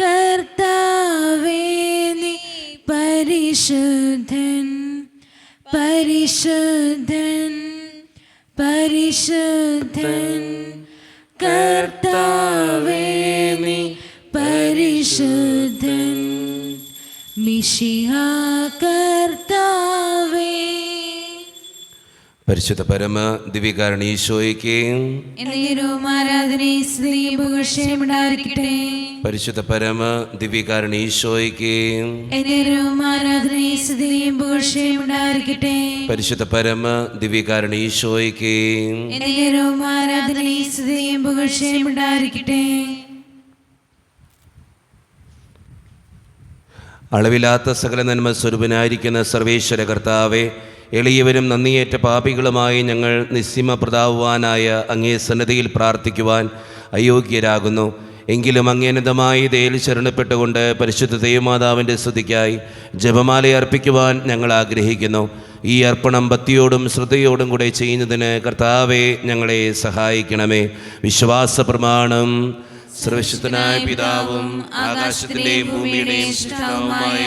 കർത്താവേ നീ പരിശുദ്ധൻ, പരിശുദ്ധൻ, പരിശുദ്ധൻ. കർത്താവേ നീ പരിശുദ്ധൻ, മിശിഹാ കർത്താവേ. പരിശുദ്ധ പരമ ദിവ്യകാരുണ്യ ഈശോയ്ക്ക് ആരാധനയും സ്തുതിയും പുകഴ്ചയും ഉണ്ടായിരിക്കട്ടെ. പരിശുദ്ധ പരമ ദിവ്യകാരുണ്യ ഈശോയ്ക്ക് ആരാധനയും സ്തുതിയും പുകഴ്ചയും ഉണ്ടായിരിക്കട്ടെ. പരിശുദ്ധ പരമ ദിവ്യകാരുണ്യ ഈശോയ്ക്ക് ആരാധനയും സ്തുതിയും പുകഴ്ചയും ഉണ്ടായിരിക്കട്ടെ. അളവില്ലാത്ത സകല നന്മ സ്വരൂപനായിരിക്കുന്ന സർവേശ്വര കർത്താവെ, എളിയവരും നന്ദിയേറ്റ പാപികളുമായി ഞങ്ങൾ നിസ്സീമ പ്രതാപവാനായ അങ്ങേ സന്നദ്ധിയിൽ പ്രാർത്ഥിക്കുവാൻ അയോഗ്യരാകുന്നു. എങ്കിലും അങ്ങേനതമായി ദയയിൽ ശരണപ്പെട്ടുകൊണ്ട് പരിശുദ്ധ ദൈവമാതാവിൻ്റെ സ്തുതിക്കായി ജപമാല അർപ്പിക്കുവാൻ ഞങ്ങൾ ആഗ്രഹിക്കുന്നു. ഈ അർപ്പണം ഭക്തിയോടും ശ്രദ്ധയോടും കൂടെ ചെയ്യുന്നതിന് കർത്താവെ ഞങ്ങളെ സഹായിക്കണമേ. വിശ്വാസ പ്രമാണം. സർവശക്തനായ പിതാവും ആകാശത്തിന്റെയും ഭൂമിയുടെയും സൃഷ്ടാവുമായ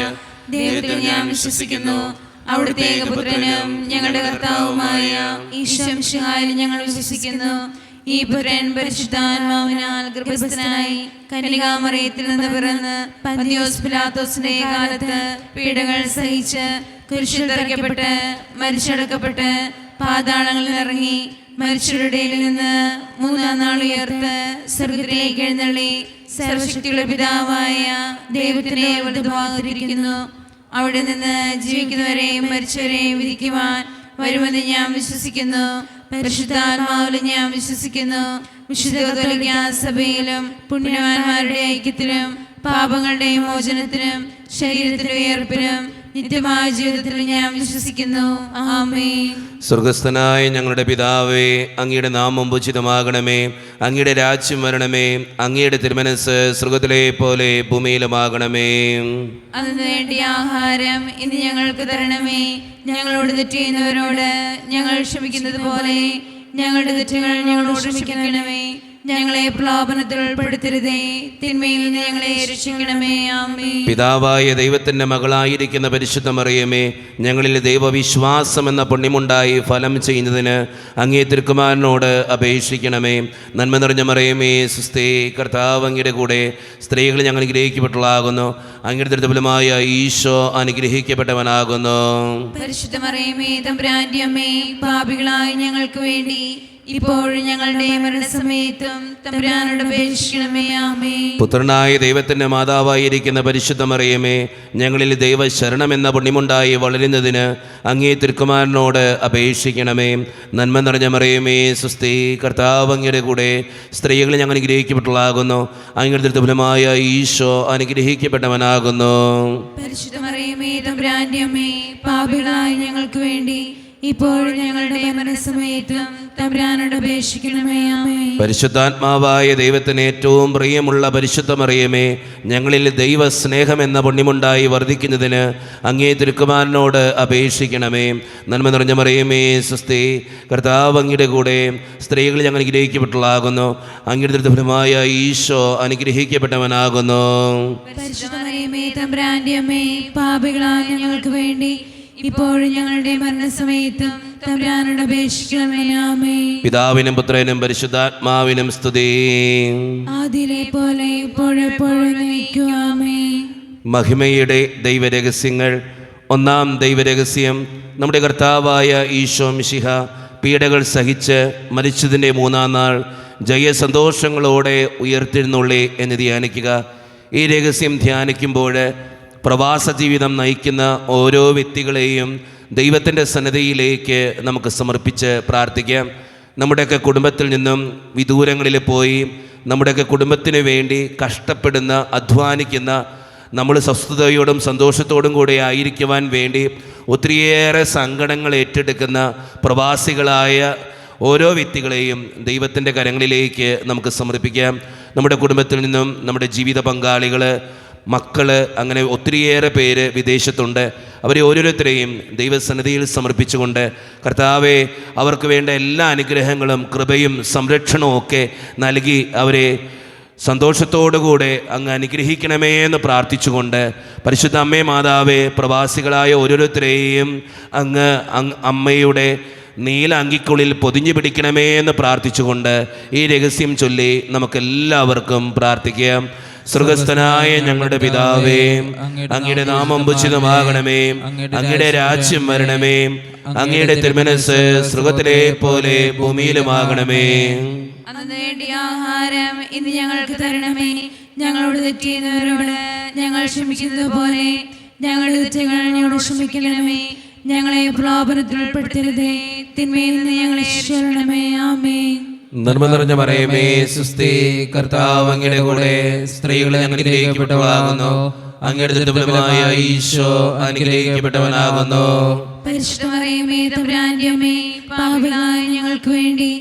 ദൈവത്തിൽ ഞാൻ വിശ്വസിക്കുന്നു. അവിടുത്തെ ഏകപുത്രനും ഞങ്ങളുടെ കർത്താവുമായ ഈശോ മിശിഹായിൽ ഞങ്ങൾ വിശ്വസിക്കുന്നു. ഈ പുത്രൻ പരിശുദ്ധാത്മാവിനാൽ ഗർഭസ്ഥനായി കന്യകാമറിയത്തിൽ നിന്ന് പിറന്ന് പന്തിയോസ് പിലാത്തോസിന്റെ കാലത്ത് പീഡകൾ സഹിച്ച് കുരിശിൽ തറയ്ക്കപ്പെട്ട് മരിച്ചടക്കപ്പെട്ട് പാതാളങ്ങളിൽ ഇറങ്ങി മരിച്ചവരുടെ നിന്ന് മൂന്നാം നാൾ ഉയർത്ത് സ്വർഗ്ഗത്തിലേക്ക് എഴുന്നള്ളി സർവശക്തിയുള്ള പിതാവായ ദൈവത്തിനെ വലതുഭാഗത്തിരിക്കുന്നു. അവിടെ നിന്ന് ജീവിക്കുന്നവരെയും മരിച്ചവരെയും വിധിക്കുവാൻ വരുമെന്ന് ഞാൻ വിശ്വസിക്കുന്നു. പരിശുദ്ധാത്മാവിലും ഞാൻ വിശ്വസിക്കുന്നു. വിശുദ്ധ കത്തോലിക്കാ സഭയിലും പുണ്യവാന്മാരുടെ ഐക്യത്തിലും പാപങ്ങളുടെ മോചനത്തിനും ശരീരത്തിന്റെ ഉയർപ്പിനും നിത്യമായ ജീവിതത്തിൽ ഞാൻ വിശ്വസിക്കുന്നു. ആമേൻ. സ്വർഗസ്ഥനായ ഞങ്ങളുടെ പിതാവേ, അങ്ങയുടെ നാമം പൂജിതമാകണമേ. അങ്ങയുടെ രാജ്യം വരണമേ. അങ്ങയുടെ തിരുമനസ് സ്വർഗത്തിലെ പോലെ ഭൂമിയിലുമാകണമേ. അതിനു വേണ്ടിയ ആഹാരം ഇന്ന് ഞങ്ങൾക്ക് തരണമേ. ഞങ്ങളോട് തെറ്റ് ചെയ്യുന്നവരോട് ഞങ്ങൾ ക്ഷമിക്കുന്നത് പോലെ ഞങ്ങളുടെ തെറ്റുകൾ ഞങ്ങളോട് ക്ഷമിക്കണമേ. ഞങ്ങളെ പ്രലോഭനത്തിൽ ഉൾപ്പെടുത്തരുതേ, തിന്മയിൽ നിന്ന് ഞങ്ങളെ രക്ഷിക്കണമേ. ആമേൻ. പിതാവായ ദൈവത്തിന്റെ മകളായിരിക്കുന്ന പരിശുദ്ധ മറിയമേ, ഞങ്ങളിൽ ദൈവവിശ്വാസം എന്ന പുണ്യമുണ്ടായി ഫലം ചെയ്യുന്നതിന് അങ്ങേ തിരുക്കുമാരനോട് അപേക്ഷിക്കണമേ. നന്മ നിറഞ്ഞ മറിയമേ, സുസ്ഥേ, കർത്താവ് അങ്ങയുടെ കൂടെ സ്ത്രീകൾ ഞങ്ങൾ അനുഗ്രഹിക്കപ്പെട്ടതാകുന്നു. അങ്ങയുടെ ദുർബലമായ ഈശോ അനുഗ്രഹിക്കപ്പെട്ടവനാകുന്നു. പരിശുദ്ധ മറിയമേ, തമ്പുരാന്റെ അമ്മേ, പാപികളായ ഞങ്ങൾക്ക് വേണ്ടി ഇപ്പോഴും ഞങ്ങളുടെ മരണസമയത്തും തമ്പുരാനോട് അപേക്ഷിക്കണമേ. ആമേൻ. പുത്രനായ ദൈവത്തിന്റെ മാതാവായിരിക്കുന്ന പരിശുദ്ധ മറിയമേ, ഞങ്ങളിൽ ദൈവശരണം എന്ന പുണ്യമുണ്ടായി വളരുന്നതിന് അങ്ങേ തിരുക്കുമാരനോട് അപേക്ഷിക്കണമേ. നന്മ നിറഞ്ഞ മറിയമേ, സുസ്ഥി, കർത്താവ് അങ്ങയുടെ കൂടെ സ്ത്രീകൾ ഞങ്ങൾ അനുഗ്രഹിക്കപ്പെട്ടതാകുന്നു. അങ്ങയുടെ ദുർബലമായ ഈശോ അനുഗ്രഹിക്കപ്പെട്ടവനാകുന്നു. പരിശുദ്ധ മറിയമേ, തമ്പുരാന്റെ അമ്മേ, പാപികളായ ഞങ്ങൾക്ക് വേണ്ടി ഇപ്പോഴും ഞങ്ങളുടെ മരണസമയത്തും തമ്പുരാനോട് അപേക്ഷിക്കണമേ. ആമേൻ. പരിശുദ്ധാത്മാവായ ദൈവത്തിന് ഏറ്റവും പ്രിയമുള്ള പരിശുദ്ധ മറിയമേ, ഞങ്ങളിൽ ദൈവസ്നേഹം എന്ന പുണ്യമുണ്ടായി വർദ്ധിക്കുന്നതിന് അങ്ങേ തിരുക്കുമാരനോട് അപേക്ഷിക്കണമേ. നന്മ നിറഞ്ഞ മറിയമേ, സുസ്ഥി, കർത്താവ് അങ്ങയുടെ കൂടെ സ്ത്രീകൾ ഞങ്ങൾ അനുഗ്രഹിക്കപ്പെട്ടതാകുന്നു. അങ്ങയുടെ ദുർബലമായ ഈശോ അനുഗ്രഹിക്കപ്പെട്ടവനാകുന്നു. പരിശുദ്ധ മറിയമേ, തമ്പുരാന്റെ അമ്മേ, പാപികളായ ഞങ്ങൾക്ക് വേണ്ടി ഇപ്പോഴും ഞങ്ങളുടെ മരണസമയത്തും തമ്പുരാനോട് അപേക്ഷിക്കണമേ. ആമേൻ. പിതാവിനും പുത്രനും പരിശുദ്ധാത്മാവിനും സ്തുതി. ആദിയിലെ പോലെ ഇപ്പോഴെപ്പോഴും എന്നേക്കും. ആമേൻ. മഹിമയുടെ ദൈവരഹസ്യങ്ങൾ. ഒന്നാം ദൈവരഹസ്യം, നമ്മുടെ കർത്താവായ ഈശോ മിശിഹ പീഡകൾ സഹിച്ച് മരിച്ചതിൻ്റെ മൂന്നാം നാൾ ജയസന്തോഷങ്ങളോടെ ഉയർത്തെഴുന്നള്ളി എന്ന് ധ്യാനിക്കുക. ഈ രഹസ്യം ധ്യാനിക്കുമ്പോൾ പ്രവാസ ജീവിതം നയിക്കുന്ന ഓരോ വ്യക്തികളെയും ദൈവത്തിൻ്റെ സന്നിധിയിലേക്ക് നമുക്ക് സമർപ്പിച്ച് പ്രാർത്ഥിക്കാം. നമ്മുടെയൊക്കെ കുടുംബത്തിൽ നിന്നും വിദൂരങ്ങളിൽ പോയി നമ്മുടെയൊക്കെ കുടുംബത്തിന് വേണ്ടി കഷ്ടപ്പെടുന്ന, അധ്വാനിക്കുന്ന, നമ്മൾ സ്വസ്ഥതയോടും സന്തോഷത്തോടും കൂടെ ആയിരിക്കുവാൻ വേണ്ടി ഒത്തിരിയേറെ സങ്കടങ്ങൾ ഏറ്റെടുക്കുന്ന പ്രവാസികളായ ഓരോ വ്യക്തികളെയും ദൈവത്തിൻ്റെ കരങ്ങളിലേക്ക് നമുക്ക് സമർപ്പിക്കാം. നമ്മുടെ കുടുംബത്തിൽ നിന്നും നമ്മുടെ ജീവിത പങ്കാളികൾ, മക്കൾ, അങ്ങനെ ഒത്തിരിയേറെ പേര് വിദേശത്തുണ്ട്. അവരെ ഓരോരുത്തരെയും ദൈവസന്നിധിയിൽ സമർപ്പിച്ചുകൊണ്ട് കർത്താവെ, അവർക്ക് വേണ്ട എല്ലാ അനുഗ്രഹങ്ങളും കൃപയും സംരക്ഷണവും ഒക്കെ നൽകി അവരെ സന്തോഷത്തോടുകൂടെ അങ്ങ് അനുഗ്രഹിക്കണമേ എന്ന് പ്രാർത്ഥിച്ചുകൊണ്ട് പരിശുദ്ധ അമ്മേ മാതാവേ, പ്രവാസികളായ ഓരോരുത്തരെയും അങ്ങ് അമ്മയുടെ നീല അങ്കിക്കുള്ളിൽ പൊതിഞ്ഞു പിടിക്കണമേ എന്ന് പ്രാർത്ഥിച്ചുകൊണ്ട് ഈ രഹസ്യം ചൊല്ലി നമുക്കെല്ലാവർക്കും പ്രാർത്ഥിക്കാം. സ്വർഗസ്ഥനായ ഞങ്ങളുടെ പിതാവേ, അങ്ങയുടെ നാമം ഉചിതമാകണമേ, അങ്ങയുടെ രാജ്യം വരണമേ, അങ്ങയുടെ തിരുമനസ്സ് സ്വർഗത്തിലെ പോലെ ഭൂമിയിലുമാകണമേ. അന്ന് വേണ്ടിയ ആഹാരം ഇന്ന് ഞങ്ങൾക്ക് തരണമേ. ഞങ്ങളോട് തെറ്റ് ചെയ്യുന്നവരോട് ഞങ്ങൾ ക്ഷമിക്കുന്നത് പോലെ ഞങ്ങളുടെ തെറ്റുകൾ ഞങ്ങളോട് ക്ഷമിക്കണമേ. ഞങ്ങളെ പ്രലോഭനത്തിൽ ഉൾപ്പെടുത്തരുതേ, തിന്മയിൽ നിന്ന് ഞങ്ങളെ രക്ഷിക്കണമേ. ആമേൻ. നന്മ നിറഞ്ഞ മറിയമേ, സുസ്തി, കർത്താവ് അങ്ങയുടെ കൂടെ, സ്ത്രീകൾ അനുഗ്രഹിക്കപ്പെട്ടവളാകുന്നു, അങ്ങയുടെ ദുർബലമായ ഈശോ അനുഗ്രഹിക്കപ്പെട്ടവനാകുന്നു. പരിശുദ്ധ മറിയമേ, തമ്പുരാന്റെ അമ്മേ, പാപികളായ ഞങ്ങൾക്ക് വേണ്ടി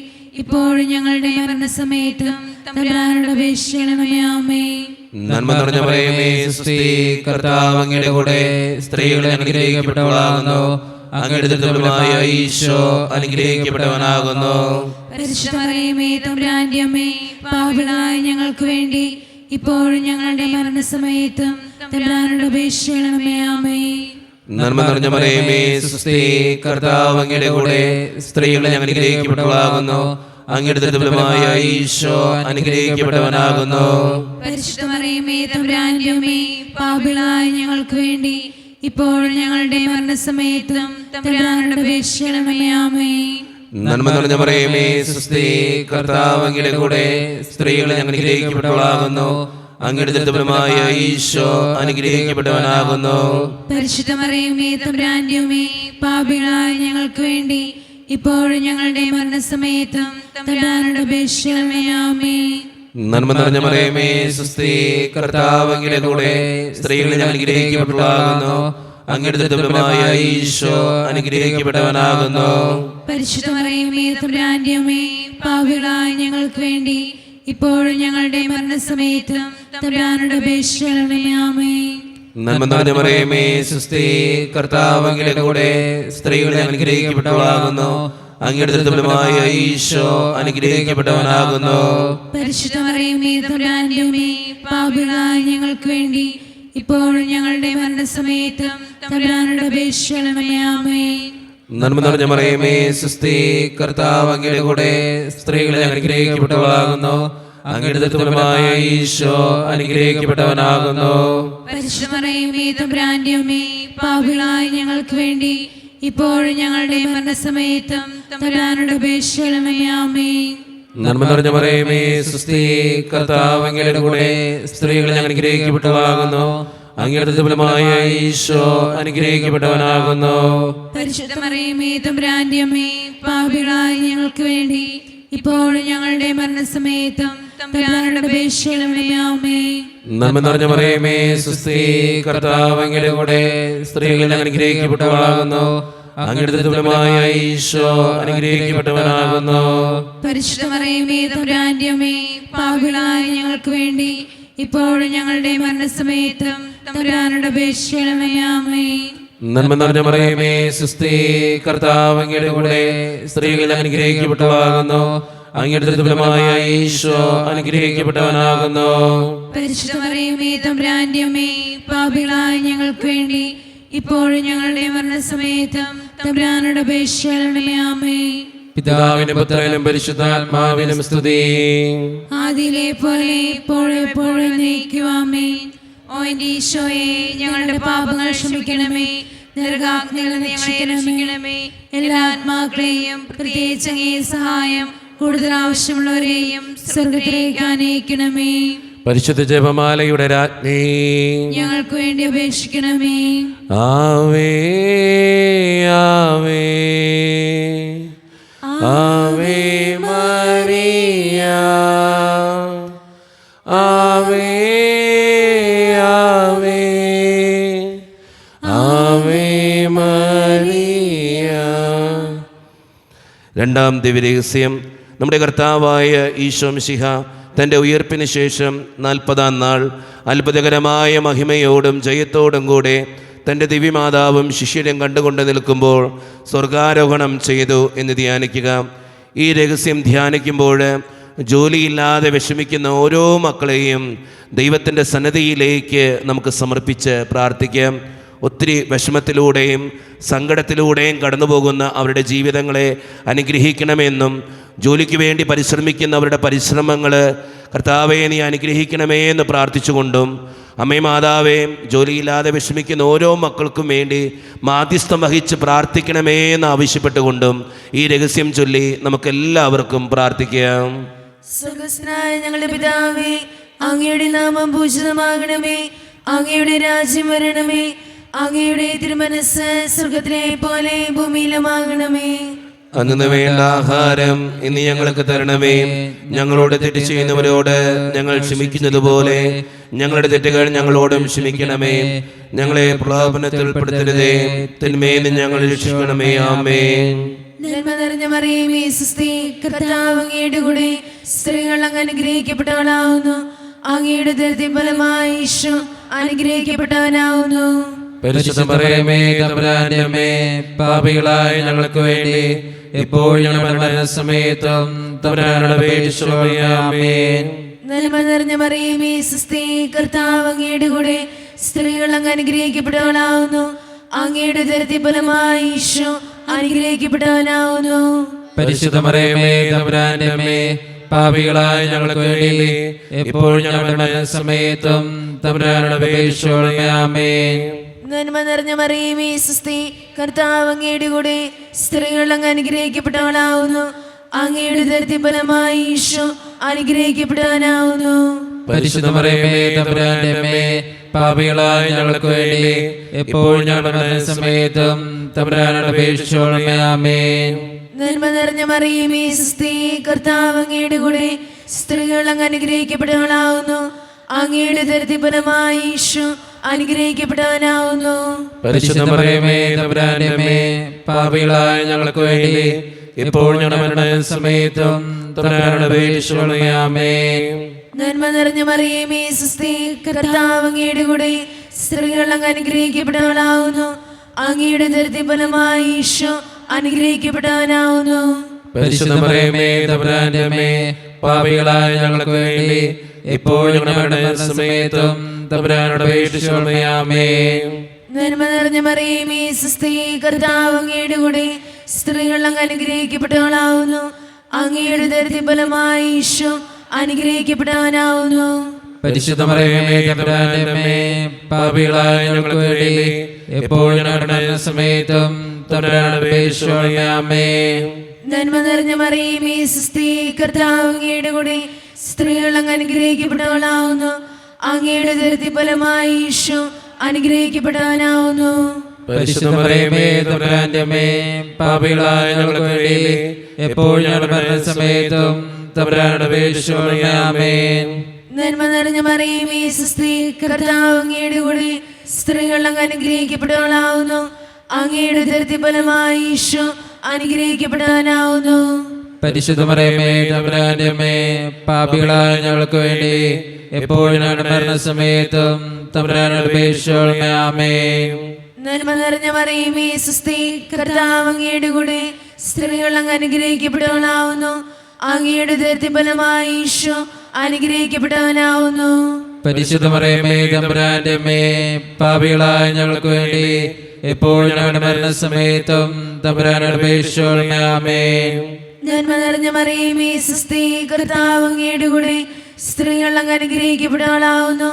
ഇപ്പോഴും ഞങ്ങളുടെ മരണസമയത്തും തമ്പുരാനോട് അപേക്ഷിക്കണമേ. ആമേൻ. നന്മ നിറഞ്ഞ മറിയമേ, സുസ്തി, കർത്താവ് അങ്ങയുടെ കൂടെ, സ്ത്രീകൾ അനുഗ്രഹിക്കപ്പെട്ടവളാകുന്നു, അങ്ങയുടെ ദുർബലമായ ഈശോ അനുഗ്രഹിക്കപ്പെട്ടവനാകുന്നു. പരിശുദ്ധ മറിയമേ, തമ്പുരാന്റെ അമ്മേ, പാപികളായ ഞങ്ങൾക്ക് വേണ്ടി ഇപ്പോഴും ഞങ്ങളുടെ മരണസമയത്തും തമ്പുരാനോട് അപേക്ഷിക്കണമേ. ആമേൻ. നന്മ നിറഞ്ഞ മറിയമേ, സുസ്തി, കർത്താവ് അങ്ങയുടെ കൂടെ, സ്ത്രീകൾ അനുഗ്രഹിക്കപ്പെട്ടവളാകുന്നു, അങ്ങയുടെ ദുർബലമായ ഈശോ അനുഗ്രഹിക്കപ്പെട്ടവനാകുന്നു. പരിശുദ്ധ മറിയമേ, തമ്പുരാന്റെ അമ്മേ, പാപികളായ ഞങ്ങൾക്ക് വേണ്ടി ഇപ്പോഴും ഞങ്ങളുടെ മരണസമയത്തും തമ്പുരാനോട് അപേക്ഷിക്കണമേ. ആമേൻ. നന്മ നിറഞ്ഞ മറിയമേ, സുസ്തി, കർത്താവ് അങ്ങയുടെ കൂടെ, സ്ത്രീകൾ അനുഗ്രഹിക്കപ്പെട്ടവളാകുന്നു, അങ്ങയുടെ ദുർബലമായ ഈശോ അനുഗ്രഹിക്കപ്പെട്ടവനാകുന്നു. പരിശുദ്ധ മറിയമേ, തമ്പുരാന്റെ അമ്മേ, പാപികളായ ഞങ്ങൾക്ക് വേണ്ടി ഇപ്പോഴും ഞങ്ങളുടെ മരണസമയത്തും തമ്പുരാനോട് അപേക്ഷിക്കണമേ. ആമേൻ. നന്മ നിറഞ്ഞ മറിയമേ, സുസ്തി, കർത്താവ് അങ്ങയുടെ കൂടെ, സ്ത്രീകൾ അനുഗ്രഹിക്കപ്പെട്ടവളാകുന്നു, അങ്ങയുടെ ദുർബലമായ ഈശോ അനുഗ്രഹിക്കപ്പെട്ടവനാകുന്നു. പരിശുദ്ധ മറിയമേ, തമ്പുരാന്റെ അമ്മേ, പാപികളായ ഞങ്ങൾക്ക് വേണ്ടി ഇപ്പോഴും ഞങ്ങളുടെ മരണസമയത്തും തമ്പുരാനോട് അപേക്ഷിക്കണമേ. ആമേൻ. നന്മ നിറഞ്ഞ മറിയമേ, സുസ്തി, കർത്താവ് അങ്ങയുടെ കൂടെ, സ്ത്രീകൾ അനുഗ്രഹിക്കപ്പെട്ടവളാകുന്നു, അങ്ങയുടെ ദുർബലമായ ഈശോ അനുഗ്രഹിക്കപ്പെട്ടവനാകുന്നു. പരിശുദ്ധ മറിയമേ, തമ്പുരാന്റെ അമ്മേ, പാപികളായ ഞങ്ങൾക്ക് വേണ്ടി ഇപ്പോഴും ഞങ്ങളുടെ മരണസമയത്തും തമ്പുരാനോട് അപേക്ഷിക്കണമേ. ആമേൻ. നന്മ നിറഞ്ഞ മറിയമേ, സുസ്തി, കർത്താവ് അങ്ങയുടെ കൂടെ, സ്ത്രീകൾ അനുഗ്രഹിക്കപ്പെട്ടവളാകുന്നു, അങ്ങയുടെ ദുർബലമായ ഈശോ അനുഗ്രഹിക്കപ്പെട്ടവനാകുന്നു. പരിശുദ്ധ മറിയമേ, തമ്പുരാന്റെ അമ്മേ, പാപികളായ ഞങ്ങൾക്ക് വേണ്ടി ഇപ്പോഴും ഞങ്ങളുടെ മരണസമയത്തും തമ്പുരാനോട് അപേക്ഷിക്കണമേ. ആമേൻ. നന്മ നിറഞ്ഞ മറിയമേ, സുസ്തി, കർത്താവ് അങ്ങയുടെ കൂടെ, സ്ത്രീകൾ അനുഗ്രഹിക്കപ്പെട്ടവളാകുന്നു, അങ്ങയുടെ ദുർബലമായ ഈശോ അനുഗ്രഹിക്കപ്പെട്ടവനാകുന്നു. പരിശുദ്ധ മറിയമേ, തമ്പുരാന്റെ അമ്മേ, പാപികളായ ഞങ്ങൾക്ക് വേണ്ടി ഇപ്പോഴും ഞങ്ങളുടെ മരണസമയത്തും തമ്പുരാനോട് അപേക്ഷിക്കണമേ. ആമേൻ. നന്മ നിറഞ്ഞ മറിയമേ, സുസ്തി, കർത്താവ് അങ്ങയുടെ കൂടെ, സ്ത്രീകൾ അനുഗ്രഹിക്കപ്പെട്ടവളാകുന്നു, അങ്ങയുടെ ദുർബലമായ ഈശോ അനുഗ്രഹിക്കപ്പെട്ടവനാകുന്നു. പരിശുദ്ധ മറിയമേ, തമ്പുരാന്റെ അമ്മേ, പാപികളായ ഞങ്ങൾക്ക് വേണ്ടി ഇപ്പോഴും ഞങ്ങളുടെ മരണസമയത്തും തമ്പുരാനോട് അപേക്ഷിക്കണമേ. ആമേൻ. നന്മ നിറഞ്ഞ മറിയമേ, സുസ്തി, കർത്താവ് അങ്ങയുടെ കൂടെ, സ്ത്രീകൾ അനുഗ്രഹിക്കപ്പെട്ടവളാകുന്നു, അങ്ങയുടെ ദുർബലമായ ഈശോ അനുഗ്രഹിക്കപ്പെട്ടവനാകുന്നു. പരിശുദ്ധ മറിയമേ, തമ്പുരാന്റെ അമ്മേ, പാപികളായ ഞങ്ങൾക്ക് വേണ്ടി ഇപ്പോഴും ഞങ്ങളുടെ മരണസമയത്തും തമ്പുരാനോട് അപേക്ഷിക്കണമേ. ആമേൻ. പിതാവിനും പുത്രനും പരിശുദ്ധാത്മാവിനും സ്തുതി. ആദിയിലെ പോലെ ഇപ്പോഴും എപ്പോഴും എന്നേക്കും. ആമേൻ. ഓ എന്റെ ഈശോയെ, ഞങ്ങളുടെ പാപങ്ങൾ ക്ഷമിക്കണമേ, നരകാഗ്നിയിൽ നിന്ന് ഞങ്ങളെ രക്ഷിക്കണമേ. എല്ലാ ആത്മാക്കളെയും പ്രത്യേകിച്ച് അങ്ങേ സഹായം കൂടുതൽ ആവശ്യമുള്ളവരെയും സ്വർഗത്തിലേക്ക് ആനയിക്കണമേ. പരിശുദ്ധ ജപമാലയുടെ രാജ്ഞി, ഞങ്ങൾക്ക് വേണ്ടി അപേക്ഷിക്കണമേ. ആവേ ആവേ ആവേ മരിയ, ആവേ ആവേ ആവേ മരിയ. രണ്ടാം ദിവ്യരഹസ്യം. നമ്മുടെ കർത്താവായ ഈശോ മിശിഹ തൻ്റെ ഉയർപ്പിന് ശേഷം 40-ാം നാൾ അത്ഭുതകരമായ മഹിമയോടും ജയത്തോടും കൂടെ തൻ്റെ ദിവ്യമാതാവും ശിഷ്യരും കണ്ടുകൊണ്ട് നിൽക്കുമ്പോൾ സ്വർഗാരോഹണം ചെയ്തു എന്ന് ധ്യാനിക്കുക. ഈ രഹസ്യം ധ്യാനിക്കുമ്പോൾ ജോലിയില്ലാതെ വിഷമിക്കുന്ന ഓരോ മക്കളെയും ദൈവത്തിൻ്റെ സന്നിധിയിലേക്ക് നമുക്ക് സമർപ്പിച്ച് പ്രാർത്ഥിക്കാം. ഒത്തിരി വിഷമത്തിലൂടെയും സങ്കടത്തിലൂടെയും കടന്നു പോകുന്ന അവരുടെ ജീവിതങ്ങളെ അനുഗ്രഹിക്കണമെന്നും ജോലിക്ക് വേണ്ടി പരിശ്രമിക്കുന്ന അവരുടെ പരിശ്രമങ്ങൾ കർത്താവേ നീ അനുഗ്രഹിക്കണമേ എന്ന് പ്രാർത്ഥിച്ചുകൊണ്ടും അമ്മേ മാതാവേ ജോലിയില്ലാതെ വിഷമിക്കുന്ന ഓരോ മക്കൾക്കും വേണ്ടി മാധ്യസ്ഥം വഹിച്ച് പ്രാർത്ഥിക്കണമേ എന്ന് ആവശ്യപ്പെട്ടുകൊണ്ടും ഈ രഹസ്യം ചൊല്ലി നമുക്കെല്ലാവർക്കും പ്രാർത്ഥിക്കാം. സ്വർഗ്ഗസ്ഥനായ ഞങ്ങളുടെ പിതാവേ, അങ്ങയുടെ നാമം പൂജിതമാകണമേ, അങ്ങയുടെ രാജ്യം വരണമേ, അങ്ങയുടെ തിരുമനസ്സ് സ്വർഗ്ഗത്തിലെ പോലെ ഭൂമിയിലുമാകണമേ. അന്നു വേണ്ട ആഹാരം ഇന്ന് ഞങ്ങൾക്ക് തരണമേ. ഞങ്ങളോട് തെറ്റ് ചെയ്യുന്നവരോട് ഞങ്ങൾ ക്ഷമിക്കുന്നത് പോലെ ഞങ്ങളുടെ തെറ്റുകൾ ഞങ്ങളോടും ക്ഷമിക്കണമേ. ഞങ്ങളെ പ്രലോഭനത്തിൽ ഉൾപ്പെടുത്തരുതേ, തിന്മയിൽ നിന്ന് ഞങ്ങളെ രക്ഷിക്കണമേ. ആമേൻ. നന്മ നിറഞ്ഞ മറിയമേ സ്വസ്തി, കർത്താവ് അങ്ങയുടെ കൂടെ സ്ത്രീകൾ അങ്ങ് അനുഗ്രഹിക്കപ്പെട്ടവളാവുന്നു. അങ്ങയുടെ ഉദരത്തിൻ ഫലമായി ഈശോ അനുഗ്രഹിക്കപ്പെട്ടവനാവുന്നു. പരിശുദ്ധ മറിയമേ തമ്പുരാന്റെ അമ്മേ, പാപികളായ ഞങ്ങൾക്ക് വേണ്ടി ഇപ്പോൾ ഞങ്ങളുടെ മരണസമയത്തും തമ്പുരാനോട് അപേക്ഷിച്ചുകൊള്ളണമേ. ആമേൻ. നന്മ നിറഞ്ഞ മറിയമേ സ്വസ്തി, കർത്താവ് അങ്ങയുടെ കൂടെ സ്ത്രീകൾ അങ്ങ് അനുഗ്രഹിക്കപ്പെട്ടവളാവുന്നു. അങ്ങയുടെ ഉദരത്തിൻ ഫലമായി ഈശോ അനുഗ്രഹിക്കപ്പെട്ടവനാവുന്നു. പരിശുദ്ധ മറിയമേ തമ്പുരാന്റെ അമ്മേ, പാപികളായ ഞങ്ങൾക്ക് വേണ്ടി ഇപ്പോൾ ഞങ്ങളുടെ മരണസമയത്തും തമ്പുരാനോട് അപേക്ഷിച്ചുകൊള്ളണമേ. ആമേൻ. നന്മ നിറഞ്ഞ മറിയമേ സ്വസ്തി, കർത്താവ് അങ്ങയുടെ കൂടെ സ്ത്രീകൾ അങ്ങ് അനുഗ്രഹിക്കപ്പെട്ടവളാവുന്നു. അങ്ങയുടെ ഉദരത്തിൻ ഫലമായി ഈശോ അനുഗ്രഹിക്കപ്പെട്ടവനാവുന്നു. പരിശുദ്ധ മറിയമേ തമ്പുരാന്റെ അമ്മേ, പാപികളായ ഞങ്ങൾക്ക് വേണ്ടി ഇപ്പോൾ ഞങ്ങളുടെ മരണസമയത്തും തമ്പുരാനോട് അപേക്ഷിച്ചുകൊള്ളണമേ. ആമേൻ. നന്മ നിറഞ്ഞ മറിയമേ സ്വസ്തി, കർത്താവ് അങ്ങയുടെ കൂടെ സ്ത്രീകൾ അങ്ങ് അനുഗ്രഹിക്കപ്പെട്ടവളാവുന്നു. അങ്ങയുടെ ഉദരത്തിൻ ഫലമായി ഈശോ അനുഗ്രഹിക്കപ്പെട്ടവനാവുന്നു. പരിശുദ്ധ മറിയമേ തമ്പുരാന്റെ അമ്മേ, പാപികളായ ഞങ്ങൾക്ക് വേണ്ടി ഇപ്പോൾ ഞങ്ങളുടെ മരണസമയത്തും തമ്പുരാനോട് അപേക്ഷിച്ചുകൊള്ളണമേ. ആമേൻ. നന്മ നിറഞ്ഞ മറിയമേ സ്വസ്തി, കർത്താവ് അങ്ങയുടെ കൂടെ സ്ത്രീകൾ അങ്ങ് അനുഗ്രഹിക്കപ്പെട്ടവളാവുന്നു. അങ്ങയുടെ ഉദരത്തിൻ ഫലമായി ഈശോ അനുഗ്രഹിക്കപ്പെട്ടവനാവുന്നു. പരിശുദ്ധ മറിയമേ തമ്പുരാന്റെ അമ്മേ, പാപികളായ ഞങ്ങൾക്ക് വേണ്ടി ഇപ്പോൾ ഞങ്ങളുടെ മരണസമയത്തും തമ്പുരാനോട് അപേക്ഷിച്ചുകൊള്ളണമേ. ആമേൻ. നന്മ നിറഞ്ഞ മറിയമേ സ്വസ്തി, കർത്താവ് അങ്ങയുടെ കൂടെ സ്ത്രീകൾ അങ്ങ് അനുഗ്രഹിക്കപ്പെട്ടവളാവുന്നു. അങ്ങയുടെ ഉദരത്തിൻ ഫലമായി ഈശോ അനുഗ്രഹിക്കപ്പെട്ടവനാവുന്നു. പരിശുദ്ധ മറിയമേ തമ്പുരാന്റെ അമ്മേ, പാപികളായ ഞങ്ങൾക്ക് വേണ്ടി ഇപ്പോൾ ഞങ്ങളുടെ മരണസമയത്തും തമ്പുരാനോട് അപേക്ഷിച്ചുകൊള്ളണമേ. ആമേൻ. നന്മ നിറഞ്ഞ മറിയമേ സ്വസ്തി, കർത്താവ് അങ്ങയുടെ കൂടെ സ്ത്രീകൾ അങ്ങ് അനുഗ്രഹിക്കപ്പെട്ടവളാവുന്നു. അങ്ങയുടെ ഉദരത്തിൻ ഫലമായി ഈശോ അനുഗ്രഹിക്കപ്പെട്ടവനാവുന്നു. പരിശുദ്ധ മറിയമേ തമ്പുരാന്റെ അമ്മേ, പാപികളായ ഞങ്ങൾക്ക് വേണ്ടി ഇപ്പോൾ ഞങ്ങളുടെ മരണസമയത്തും തമ്പുരാനോട് അപേക്ഷിച്ചുകൊള്ളണമേ. ആമേൻ. നന്മ നിറഞ്ഞ മറിയമേ സ്വസ്തി, കർത്താവ് അങ്ങയുടെ കൂടെ സ്ത്രീകൾ അങ്ങ് അനുഗ്രഹിക്കപ്പെട്ടവളാവുന്നു. അങ്ങയുടെ ഉദരത്തിൻ ഫലമായി ഈശോ അനുഗ്രഹിക്കപ്പെട്ടവനാവുന്നു. പരിശുദ്ധ മറിയമേ തമ്പുരാന്റെ അമ്മേ, പാപികളായ ഞങ്ങൾക്ക് വേണ്ടി ഇപ്പോൾ ഞങ്ങളുടെ മരണസമയത്തും തമ്പുരാനോട് അപേക്ഷിച്ചുകൊള്ളണമേ. ആമേൻ. നന്മ നിറഞ്ഞ മറിയമേ സ്വസ്തി, കർത്താവ് അങ്ങയുടെ കൂടെ സ്ത്രീകൾ അങ്ങ് അനുഗ്രഹിക്കപ്പെട്ടവളാവുന്നു. അങ്ങയുടെ ഉദരത്തിൻ ഫലമായി ഈശോ അനുഗ്രഹിക്കപ്പെട്ടവനാവുന്നു. പരിശുദ്ധ മറിയമേ തമ്പുരാന്റെ അമ്മേ, പാപികളായ ഞങ്ങൾക്ക് വേണ്ടി ഇപ്പോൾ ഞങ്ങളുടെ മരണസമയത്തും തമ്പുരാനോട് അപേക്ഷിച്ചുകൊള്ളണമേ. ആമേൻ. നന്മ നിറഞ്ഞ മറിയമേ സ്വസ്തി, കർത്താവ് അങ്ങയുടെ കൂടെ സ്ത്രീകൾ അങ്ങ് അനുഗ്രഹിക്കപ്പെട്ടവളാവുന്നു.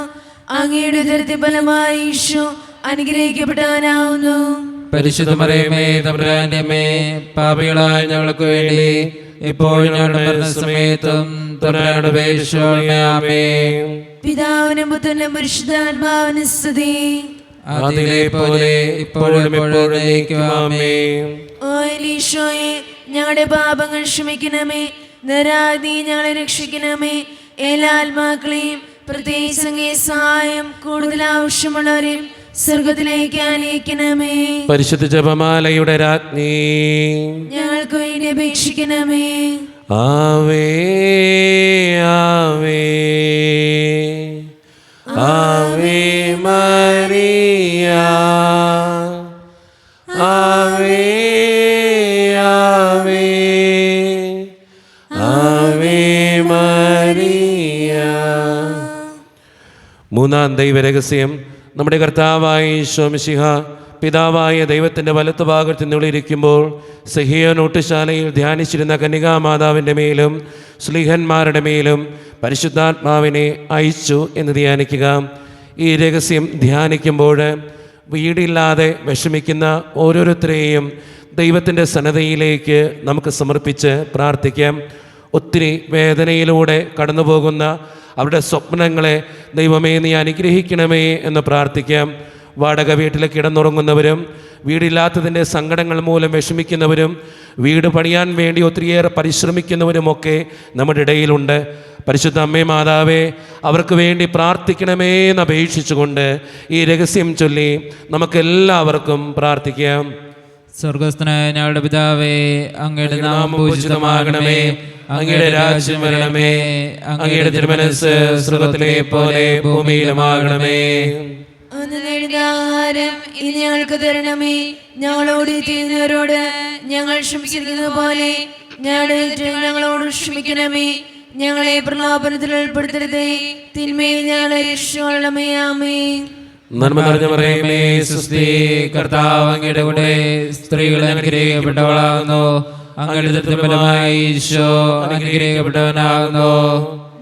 അങ്ങയുടെ ഉദരത്തിൻ ഫലമായി ഈശോ അനുഗ്രഹിക്കപ്പെട്ടവനാവുന്നു. പരിശുദ്ധ മറിയമേ തമ്പുരാന്റെ അമ്മേ, പാപികളായ ഞങ്ങൾക്ക് വേണ്ടി ഇപ്പോൾ ഞങ്ങളുടെ മരണസമയത്തും തമ്പുരാനോട് അപേക്ഷിച്ചുകൊള്ളണമേ. ആമേൻ. പിതാവിനും പുത്രനും പരിശുദ്ധാത്മാവിനും സ്തുതി. അതിലെ പോലെ ഇപ്പോഴും എപ്പോഴും എന്നേക്കും. ആമേൻ. ഓ ഈശോയെ, ഞങ്ങളുടെ പാപങ്ങൾ ക്ഷമിക്കണമേ. നരാതി ഞങ്ങളെ രക്ഷിക്കണമേ. എല്ലാ ആത്മാക്കളെയും പ്രത്യേകിച്ച് അങ്ങേ സഹായം കൂടുതൽ ആവശ്യമുള്ളവരെയും സ്വർഗത്തിലേക്ക് അനയിക്കണമേ. പരിശുദ്ധ ജപമാലയുടെ രാജ്ഞി ഞങ്ങൾക്ക് വേണ്ടി അപേക്ഷിക്കണമേ. ആവേ ആവേ ആവേ മരിയ ആവേ ആവേ ആവേ മരിയ മൂന്നാം ദൈവരഹസ്യം, നമ്മുടെ കർത്താവായ ഈശോ മിശിഹ പിതാവായ ദൈവത്തിൻ്റെ വലത്തുഭാഗത്ത് നിന്നിരിക്കുമ്പോൾ സഹിയോൻ ഊട്ടുശാലയിൽ ധ്യാനിച്ചിരുന്ന കന്യകാമാതാവിൻ്റെ മേലും ശ്ലീഹന്മാരുടെ മേലും പരിശുദ്ധാത്മാവിനെ അയച്ചു എന്ന് ധ്യാനിക്കുക. ഈ രഹസ്യം ധ്യാനിക്കുമ്പോൾ വീടില്ലാതെ വിഷമിക്കുന്ന ഓരോരുത്തരെയും ദൈവത്തിൻ്റെ സന്നദ്ധയിലേക്ക് നമുക്ക് സമർപ്പിച്ച് പ്രാർത്ഥിക്കാം. ഒത്തിരി വേദനയിലൂടെ കടന്നു പോകുന്ന അവരുടെ സ്വപ്നങ്ങളെ ദൈവമേ നീ അനുഗ്രഹിക്കണമേ എന്ന് പ്രാർത്ഥിക്കാം. വാടക വീട്ടിൽ കിടന്നുറങ്ങുന്നവരും വീടില്ലാത്തതിൻ്റെ സങ്കടങ്ങൾ മൂലം വിഷമിക്കുന്നവരും വീട് പണിയാൻ വേണ്ടി ഒത്തിരിയേറെ പരിശ്രമിക്കുന്നവരുമൊക്കെ നമ്മുടെ ഇടയിലുണ്ട്. പരിശുദ്ധ അമ്മേ മാതാവേ, അവർക്ക് വേണ്ടി പ്രാർത്ഥിക്കണമേ എന്ന് അപേക്ഷിച്ചുകൊണ്ട് ഈ രഹസ്യം ചൊല്ലി നമുക്കെല്ലാവർക്കും പ്രാർത്ഥിക്കാം. സ്വർഗസ്ഥനായ ഞങ്ങളുടെ പിതാവേ, അങ്ങയുടെ നാമം പൂജിതമാകണമേ, അങ്ങയുടെ രാജ്യം വരണമേ, അങ്ങയുടെ തിരുമനസ്സ് സ്വർഗ്ഗത്തിലെ പോലെ ഭൂമിയിലുമാകണമേ. അന്ന് നേടുന്ന ആഹാരം ഇനി ഞങ്ങൾക്ക് തരണമേ. ഞങ്ങളോട് ചെയ്യുന്നവരോട് ഞങ്ങൾ ക്ഷമിച്ചിരിക്കുന്നത് പോലെ ഞങ്ങളോട് ക്ഷമിക്കണമേ. ഞങ്ങളെ പ്രലോഭനത്തിൽ ഉൾപ്പെടുത്തരുതേ, തിന്മയിൽ ഞങ്ങളെ രക്ഷിക്കണമേ. ആമേൻ. നന്മ നിറഞ്ഞ മറിയമേ, സ്വസ്തി, കർത്താവ് അങ്ങയുടെ കൂടെ സ്ത്രീകൾ അനുഗ്രഹിക്കപ്പെട്ടവളാകുന്നു, അങ്ങയുടെ ഫലമായി ഈശോ അനുഗ്രഹിക്കപ്പെട്ടവനാകുന്നു.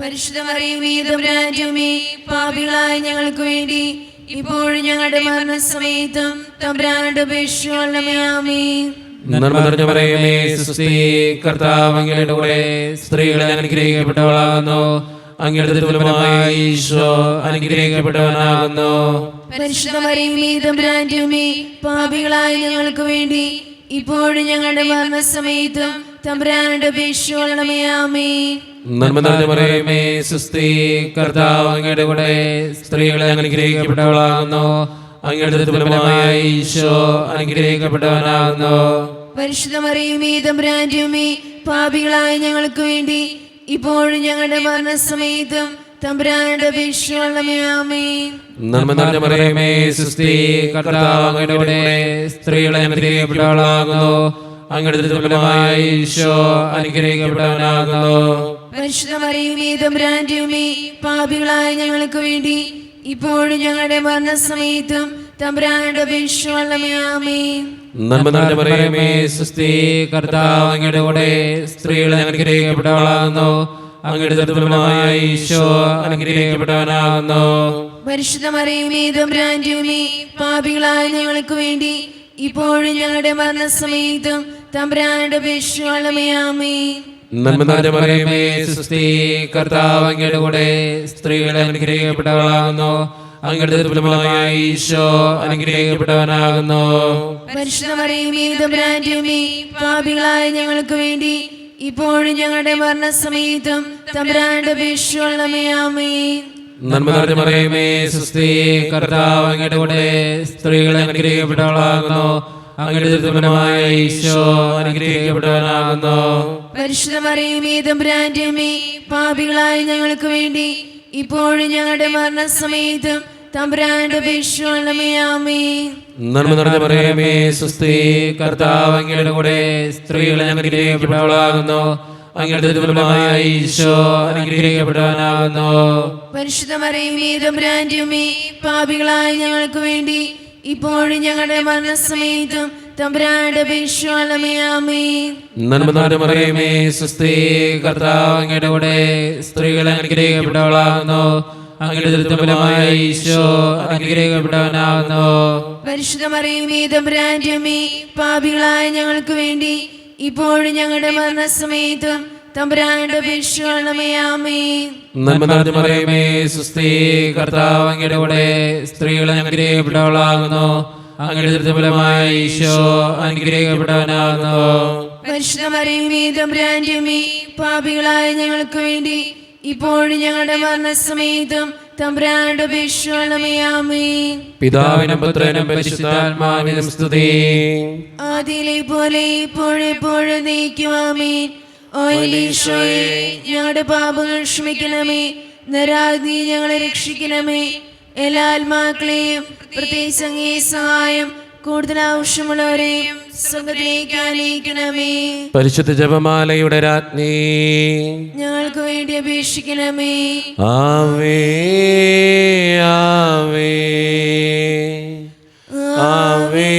പരിശുദ്ധ മറിയമേ, തമ്പുരാന്റമ്മേ, പാപികളായ ഞങ്ങൾക്ക് വേണ്ടി ഇപ്പോഴും ഞങ്ങളുടെ മരണസമയത്തും തമ്പുരാനോട് അപേക്ഷിക്കണമേ. ആമേൻ. നന്മ നിറഞ്ഞ മറിയമേ, സ്വസ്തി, കർത്താവ് അങ്ങയുടെ കൂടെ സ്ത്രീകൾ അനുഗ്രഹിക്കപ്പെട്ടവളാകുന്നു, അങ്ങയുടെ ഫലമായി ഈശോ അനുഗ്രഹിക്കപ്പെട്ടവനാകുന്നു. പരിശുദ്ധ മറിയമേ, തമ്പുരാന്റമ്മേ, പാപികളായ ഞങ്ങൾക്ക് വേണ്ടി ഇപ്പോഴും ഞങ്ങളുടെ മരണസമയത്തും തമ്പുരാനോട് അപേക്ഷിക്കണമേ. ആമേൻ. നന്മ നിറഞ്ഞ മറിയമേ, സ്വസ്തി, കർത്താവ് അങ്ങയുടെ കൂടെ സ്ത്രീകൾ അനുഗ്രഹിക്കപ്പെട്ടവളാകുന്നു, അങ്ങയുടെ ഫലമായി ഈശോ അനുഗ്രഹിക്കപ്പെട്ടവനാകുന്നു. പരിശുദ്ധ മറിയമേ, തമ്പുരാന്റമ്മേ, പാപികളായ ഞങ്ങൾക്ക് വേണ്ടി ഇപ്പോഴും ഞങ്ങളുടെ മരണസമയത്തും തമ്പുരാനോട് അപേക്ഷിക്കണമേ. ആമേൻ. നന്മ നിറഞ്ഞ മറിയമേ, സ്വസ്തി, കർത്താവ് അങ്ങയുടെ കൂടെ സ്ത്രീകൾ അനുഗ്രഹിക്കപ്പെട്ടവളാകുന്നു, അങ്ങയുടെ ഫലമായി ഈശോ അനുഗ്രഹിക്കപ്പെട്ടവനാകുന്നു. പരിശുദ്ധ മറിയമേ, തമ്പുരാന്റമ്മേ, പാപികളായ ഞങ്ങൾക്ക് വേണ്ടി ഇപ്പോഴും ഞങ്ങളുടെ മരണസമയത്തും തമ്പുരാനോട് അപേക്ഷിക്കണമേ. ആമേൻ. നന്മ നിറഞ്ഞ മറിയമേ, സ്വസ്തി, കർത്താവ് അങ്ങയുടെ കൂടെ സ്ത്രീകൾ അനുഗ്രഹിക്കപ്പെട്ടവളാകുന്നു, അങ്ങയുടെ ഫലമായി ഈശോ അനുഗ്രഹിക്കപ്പെട്ടവനാകുന്നു. പരിശുദ്ധ മറിയമേ, തമ്പുരാന്റമ്മേ, പാപികളായ ഞങ്ങൾക്ക് വേണ്ടി ഇപ്പോഴും ഞങ്ങളുടെ മരണസമയത്തും തമ്പുരാനോട് അപേക്ഷിക്കണമേ. ആമേൻ. നന്മ നിറഞ്ഞ മറിയമേ, സ്വസ്തി, കർത്താവ് അങ്ങയുടെ കൂടെ സ്ത്രീകൾ അനുഗ്രഹിക്കപ്പെട്ടവളാകുന്നു, അങ്ങയുടെ ഫലമായി ഈശോ അനുഗ്രഹിക്കപ്പെട്ടവനാകുന്നു. പരിശുദ്ധ മറിയമേ, തമ്പുരാന്റമ്മേ, പാപികളായ ഞങ്ങൾക്ക് വേണ്ടി ഇപ്പോഴും ഞങ്ങളുടെ മരണസമയത്തും തമ്പുരാനോട് അപേക്ഷിക്കണമേ. ആമേൻ. നന്മ നിറഞ്ഞ മറിയമേ, സ്വസ്തി, കർത്താവ് അങ്ങയുടെ കൂടെ സ്ത്രീകൾ അനുഗ്രഹിക്കപ്പെട്ടവളാകുന്നു, അങ്ങയുടെ ഫലമായി ഈശോ അനുഗ്രഹിക്കപ്പെട്ടവനാകുന്നു. പരിശുദ്ധ മറിയമേ, തമ്പുരാന്റമ്മേ, പാപികളായ ഞങ്ങൾക്ക് വേണ്ടി ഇപ്പോഴും ഞങ്ങളുടെ മരണസമയത്തും തമ്പുരാനോട് അപേക്ഷിക്കണമേ. ആമേൻ. നന്മ നിറഞ്ഞ മറിയമേ, സ്വസ്തി, കർത്താവ് അങ്ങയുടെ കൂടെ സ്ത്രീകൾ അനുഗ്രഹിക്കപ്പെട്ടവളാകുന്നു, അങ്ങയുടെ ഫലമായി ഈശോ അനുഗ്രഹിക്കപ്പെട്ടവനാകുന്നു. പരിശുദ്ധ മറിയമേ, തമ്പുരാന്റമ്മേ, പാപികളായ ഞങ്ങൾക്ക് വേണ്ടി ഇപ്പോഴും ഞങ്ങളുടെ മരണസമയത്തും തമ്പുരാനോട് അപേക്ഷിക്കണമേ. ആമേൻ. നന്മ നിറഞ്ഞ മറിയമേ, സ്വസ്തി, കർത്താവ് അങ്ങയുടെ കൂടെ സ്ത്രീകൾ അനുഗ്രഹിക്കപ്പെട്ടവളാകുന്നു, അങ്ങയുടെ ഫലമായി ഈശോ അനുഗ്രഹിക്കപ്പെട്ടവനാകുന്നു. പരിശുദ്ധ മറിയമേ, തമ്പുരാന്റമ്മേ, പാപികളായ ഞങ്ങൾക്ക് വേണ്ടി ഇപ്പോഴും ഞങ്ങളുടെ മരണസമയത്തും തമ്പുരാനോട് അപേക്ഷിക്കണമേ. ആമേൻ. നന്മ നിറഞ്ഞ മറിയമേ, സ്വസ്തി, കർത്താവ് അങ്ങയുടെ കൂടെ സ്ത്രീകൾ അനുഗ്രഹിക്കപ്പെട്ടവളാകുന്നു, അങ്ങയുടെ ഫലമായി ഈശോ അനുഗ്രഹിക്കപ്പെട്ടവനാകുന്നു. പരിശുദ്ധ മറിയമേ, തമ്പുരാന്റമ്മേ, പാപികളായ ഞങ്ങൾക്ക് വേണ്ടി ഇപ്പോഴും ഞങ്ങളുടെ മരണസമയത്തും തമ്പുരാനോട് അപേക്ഷിക്കണമേ. ആമേൻ. പിതാവിനും പുത്രനും പരിശുദ്ധാത്മാവിനും സ്തുതി. ആദിയിലെ പോലെ ഇപ്പോഴെപ്പോഴും നീക്കും. ആമേൻ. ഓ ഈശോയെ, ഞങ്ങളുടെ പാപങ്ങൾ ക്ഷമിക്കണമേ, നരാഗ്നി ഞങ്ങളെ രക്ഷിക്കണമേ. എല്ലാ ആത്മാക്കളെയും പ്രത്യേകിച്ച് അങ്ങേ സഹായം കൂടുതൽ ആവശ്യമുള്ളവരെയും സ്വർഗ്ഗത്തിലേക്ക് ആനയിക്കണമേ. പരിശുദ്ധ ജപമാലയുടെ രാജ്ഞി, ഞങ്ങൾക്ക് വേണ്ടി അപേക്ഷിക്കണമേ. ആവേ ആവേ ആവേ